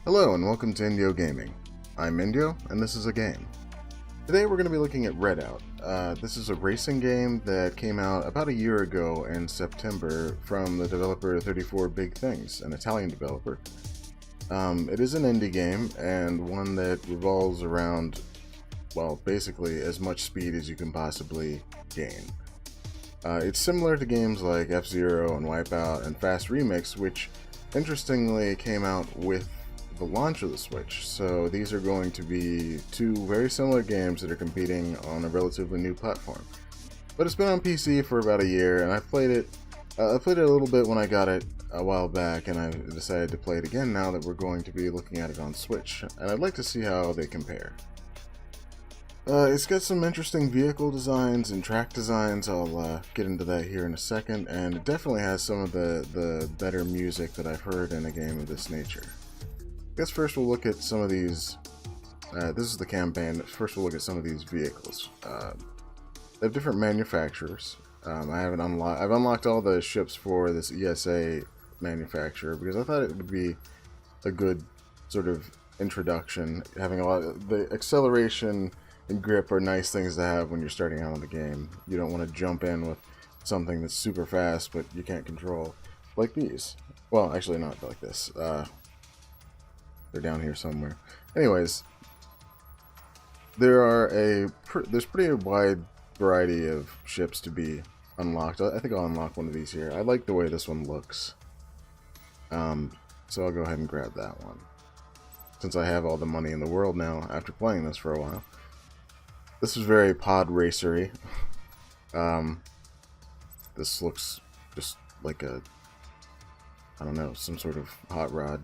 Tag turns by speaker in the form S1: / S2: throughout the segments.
S1: Hello and welcome to Indio Gaming. I'm Indio and this is a game. Today we're going to be looking at Redout. This is a racing game that came out about a year ago in September from the developer 34 Big Things, an Italian developer. It is an indie game and one that revolves around, well, basically as much speed as you can possibly gain. It's similar to games like F-Zero and WipeOut and Fast Remix, which interestingly came out with the launch of the Switch. So these are going to be two very similar games that are competing on a relatively new platform. But it's been on PC for about a year, and I've played it. I played it a little bit when I got it a while back, and I decided to play it again now that we're going to be looking at it on Switch. And I'd like to see how they compare. It's got some interesting vehicle designs and track designs. I'll get into that here in a second, and it definitely has some of the better music that I've heard in a game of this nature. I guess first we'll look at some of these. This is the campaign. First we'll look at some of these vehicles. They have different manufacturers. I've unlocked all the ships for this ESA manufacturer because I thought it would be a good sort of introduction. Having a lot of the acceleration and grip are nice things to have when you're starting out in the game. You don't want to jump in with something that's super fast but you can't control, like these. Well, actually not like this. They're down here somewhere. Anyways, there's pretty wide variety of ships to be unlocked. I think I'll unlock one of these here. I like the way this one looks. So I'll go ahead and grab that one. Since I have all the money in the world now after playing this for a while. This is very pod racery. This looks just like a, I don't know, some sort of hot rod.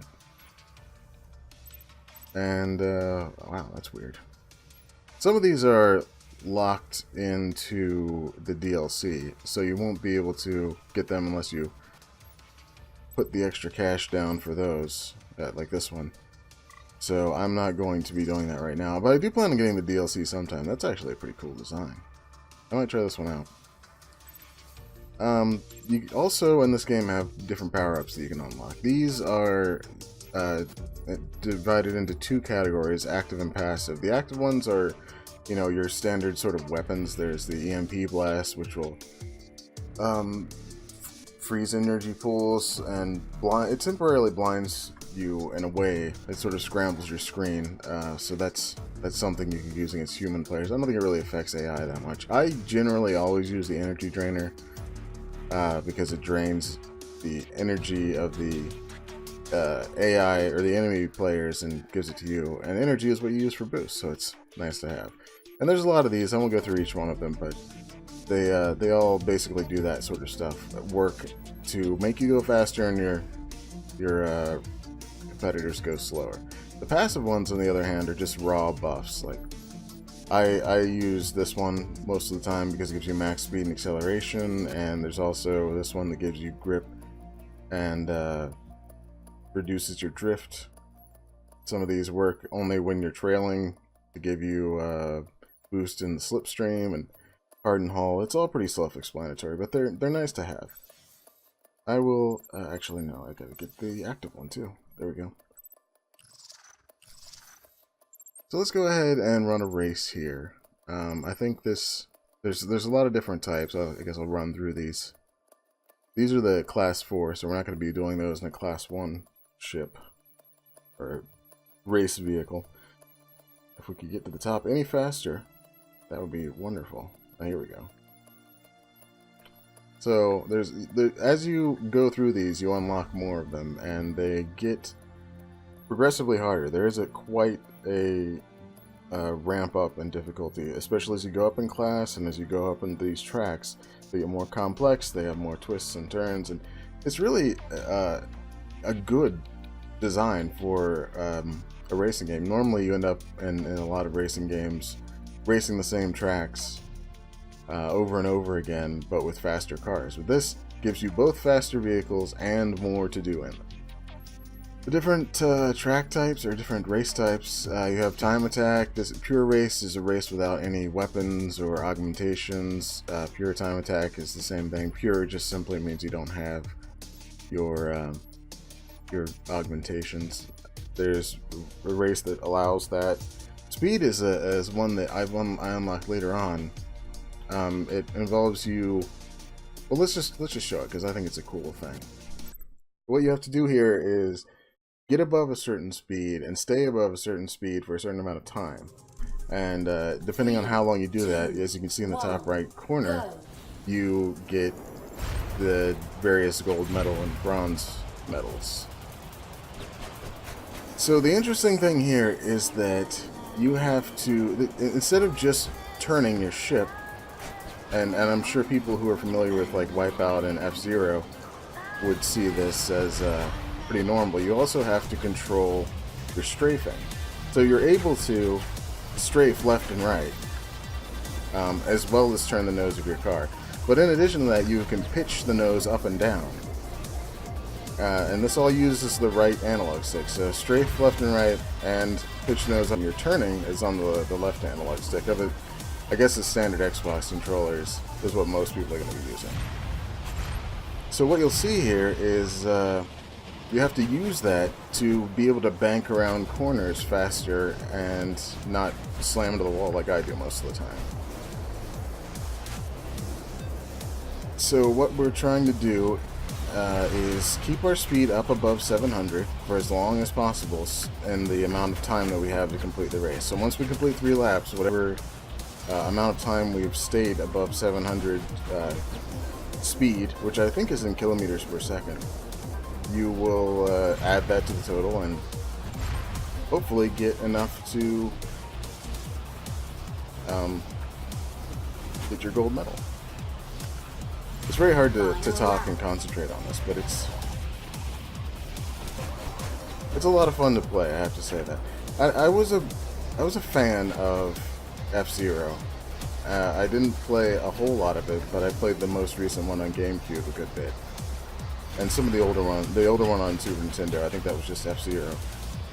S1: And, wow, that's weird. Some of these are locked into the DLC, so you won't be able to get them unless you put the extra cash down for those, like this one. So I'm not going to be doing that right now, but I do plan on getting the DLC sometime. That's actually a pretty cool design. I might try this one out. You also, in this game, have different power-ups that you can unlock. These are divided into two categories, active and passive. The active ones are, you know, your standard sort of weapons. There's the EMP blast, which will freeze energy pools and it temporarily blinds you in a way. It sort of scrambles your screen, so that's something you can use against human players. I don't think it really affects AI that much. I generally always use the energy drainer because it drains the energy of the AI or the enemy players and gives it to you, and energy is what you use for boost, so it's nice to have. And there's a lot of these. I won't go through each one of them, but they all basically do that sort of stuff, work to make you go faster and your competitors go slower. The passive ones, on the other hand, are just raw buffs. Like I use this one most of the time because it gives you max speed and acceleration, and there's also this one that gives you grip and reduces your drift. Some of these work only when you're trailing to give you a boost in the slipstream and harden hull. It's all pretty self-explanatory, but they're nice to have. I will actually no, I gotta get the active one too. There we go. So let's go ahead and run a race here. I think there's a lot of different types. I guess I'll run through these. These are the class 4, so we're not going to be doing those in a class 1 ship or race vehicle. If we could get to the top any faster, that would be wonderful. Oh, here we go. So as you go through these, you unlock more of them, and they get progressively harder. There is quite a ramp up in difficulty, especially as you go up in class and as you go up in these tracks. They get more complex. They have more twists and turns, and it's really a good design for a racing game. Normally you end up in a lot of racing games racing the same tracks over and over again, but with faster cars. But this gives you both faster vehicles and more to do in them. The different track types or different race types, you have time attack. This pure race is a race without any weapons or augmentations. Pure time attack is the same thing. Pure just simply means you don't have your augmentations. there's a race that allows that. Speed is one that I unlocked later on. It involves you. Well, let's just show it because I think it's a cool thing. What you have to do here is get above a certain speed and stay above a certain speed for a certain amount of time. And depending on how long you do that, as you can see in the top right corner, you get the various gold medal and bronze medals. So the interesting thing here is that you have to, instead of just turning your ship, and I'm sure people who are familiar with like WipeOut and F-Zero would see this as pretty normal. You also have to control your strafing. So you're able to strafe left and right, as well as turn the nose of your car. But in addition to that, you can pitch the nose up and down. And this all uses the right analog stick. So strafe left and right, and pitch nose on your turning is on the left analog stick. I guess the standard Xbox controllers is what most people are going to be using. So what you'll see here is you have to use that to be able to bank around corners faster and not slam into the wall like I do most of the time. So what we're trying to do is keep our speed up above 700 for as long as possible and the amount of time that we have to complete the race. So once we complete 3 laps, whatever amount of time we've stayed above 700 speed, which I think is in kilometers per second, you will add that to the total and hopefully get enough to get your gold medal. It's very hard to talk and concentrate on this, but it's a lot of fun to play, I have to say that. I was a fan of F-Zero. I didn't play a whole lot of it, but I played the most recent one on GameCube a good bit. And some of the older one on Super Nintendo, I think that was just F-Zero.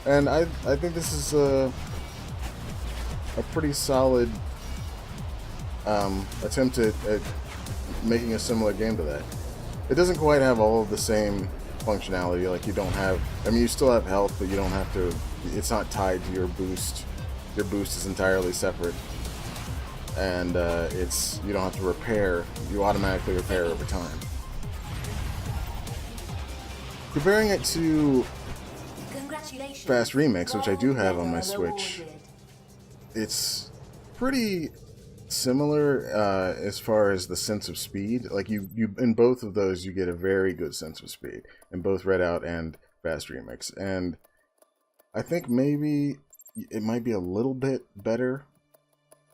S1: And I think this is a pretty solid attempt at making a similar game to that. It doesn't quite have all of the same functionality, like you don't have, I mean you still have health, but you don't have to, it's not tied to your boost. Your boost is entirely separate. And you don't have to repair, you automatically repair over time. Comparing it to Fast Remix, which I do have on my Switch, it's pretty similar as far as the sense of speed. Like you in both of those you get a very good sense of speed in both Redout and Fast Remix, and I think maybe it might be a little bit better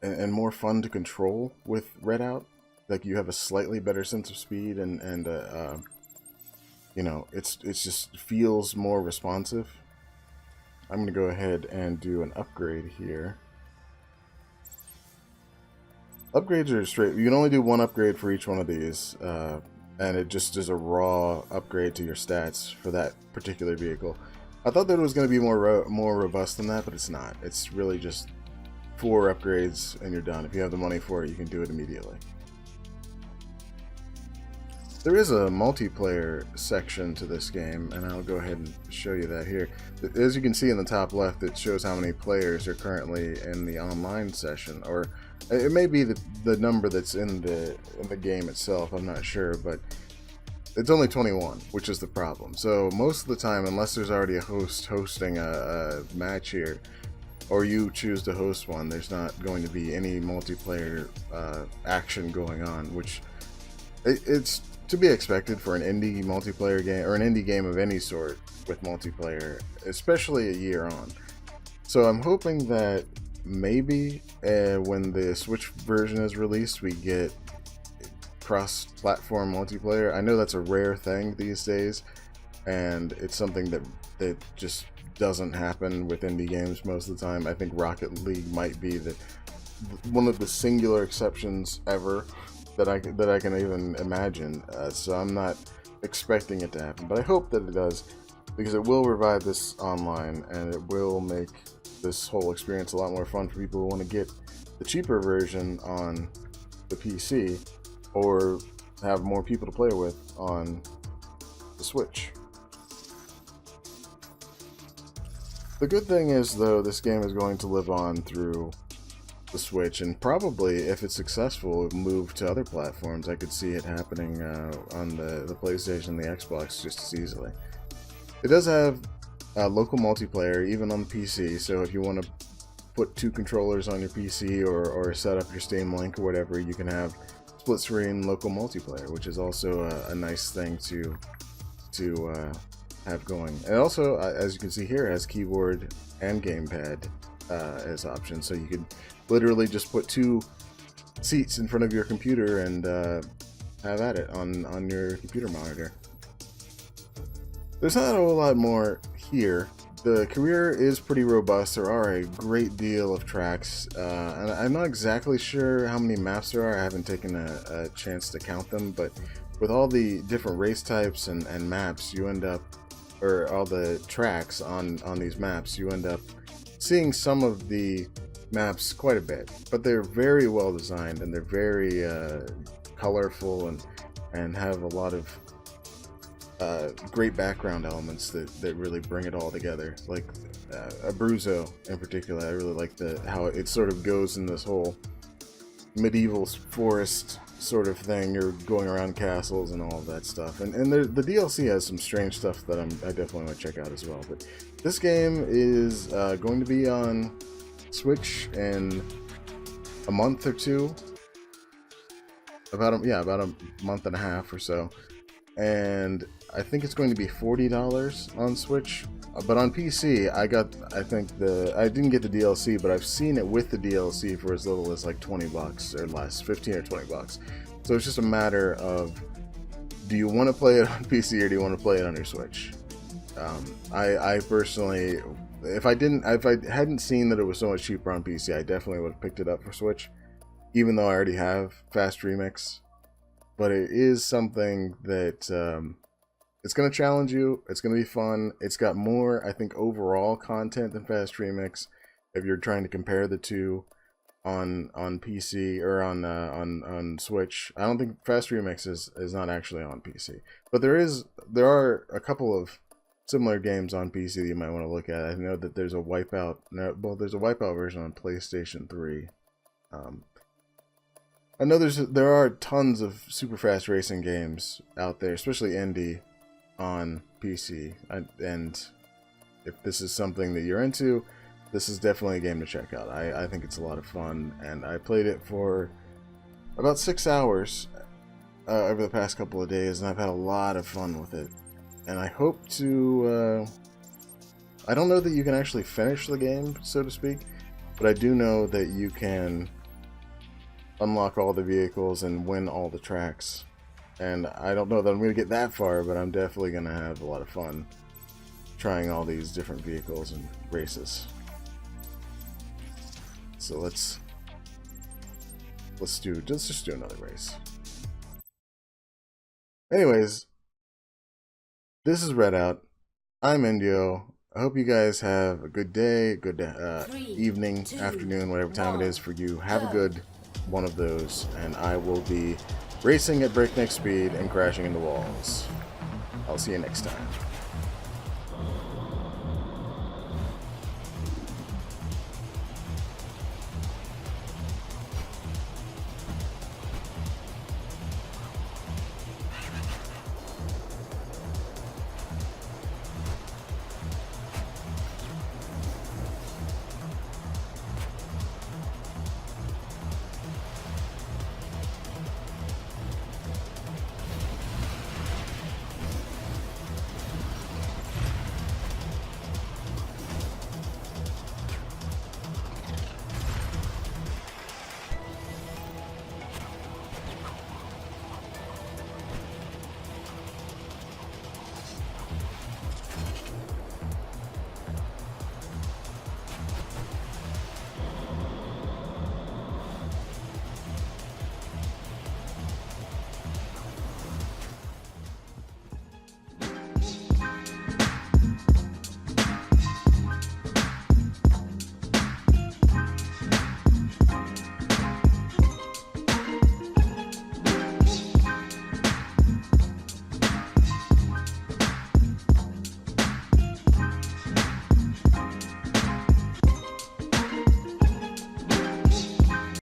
S1: and more fun to control with Redout. Like you have a slightly better sense of speed and you know, it's just feels more responsive. I'm gonna go ahead and do an upgrade here. Upgrades are straight. You can only do one upgrade for each one of these, and it just is a raw upgrade to your stats for that particular vehicle. I thought that it was going to be more robust than that, but it's not. It's really just 4 upgrades and you're done. If you have the money for it, you can do it immediately. There is a multiplayer section to this game, and I'll go ahead and show you that here. As you can see in the top left, it shows how many players are currently in the online session, or it may be the number that's in the game itself, I'm not sure, but it's only 21, which is the problem. So most of the time, unless there's already a host hosting a match here, or you choose to host one, there's not going to be any multiplayer action going on, which it's to be expected for an indie multiplayer game, or an indie game of any sort with multiplayer, especially a year on. So I'm hoping that maybe when the Switch version is released, we get cross-platform multiplayer. I know that's a rare thing these days, and it's something that just doesn't happen with indie games most of the time. I think Rocket League might be one of the singular exceptions ever that I can even imagine. So I'm not expecting it to happen, but I hope that it does, because it will revive this online and it will make this whole experience a lot more fun for people who want to get the cheaper version on the PC or have more people to play with on the Switch. The good thing is, though, this game is going to live on through the Switch, and probably, if it's successful, move to other platforms. I could see it happening on the PlayStation and the Xbox just as easily. It does have local multiplayer, even on the PC, so if you want to put two controllers on your PC or set up your Steam Link or whatever, you can have split screen local multiplayer, which is also a nice thing to have going. And also, as you can see here, it has keyboard and gamepad as options, so you can literally just put two seats in front of your computer and have at it on your computer monitor. There's not a whole lot more here. The career is pretty robust. There are a great deal of tracks, and I'm not exactly sure how many maps there are. I haven't taken a chance to count them, but with all the different race types and maps, you end up, or all the tracks on these maps, you end up seeing some of the maps quite a bit. But they're very well designed, and they're very colorful and have a lot of great background elements that really bring it all together. Like Abruzzo in particular, I really like how it sort of goes in this whole medieval forest sort of thing. You're going around castles and all of that stuff. And the DLC has some strange stuff that I definitely want to check out as well. But this game is going to be on Switch in a month or two. About a month and a half or so. And I think it's going to be $40 on Switch, but on PC I didn't get the DLC, but I've seen it with the DLC for as little as like $20 or less, 15 or 20 bucks. So it's just a matter of, do you want to play it on PC or do you want to play it on your Switch? I personally, if I hadn't seen that it was so much cheaper on PC, I definitely would have picked it up for Switch, even though I already have Fast Remix. But it is something that it's going to challenge you. It's going to be fun. It's got more, I think, overall content than Fast Remix. If you're trying to compare the two on PC or on Switch, I don't think Fast Remix is not actually on PC. But there are a couple of similar games on PC that you might want to look at. I know that there's a WipeOut. There's a WipeOut version on PlayStation 3. I know there are tons of super fast racing games out there, especially indie, on PC. And if this is something that you're into, this is definitely a game to check out. I think it's a lot of fun, and I played it for about 6 hours over the past couple of days, and I've had a lot of fun with it. And I hope to... I don't know that you can actually finish the game, so to speak, but I do know that you can unlock all the vehicles and win all the tracks. And I don't know that I'm going to get that far, but I'm definitely going to have a lot of fun trying all these different vehicles and races. So let's just do another race. Anyways, this is Redout. I'm Indio. I hope you guys have a good day, good evening, afternoon, whatever time it is for you. Have a good one of those, and I will be racing at breakneck speed and crashing into walls. I'll see you next time.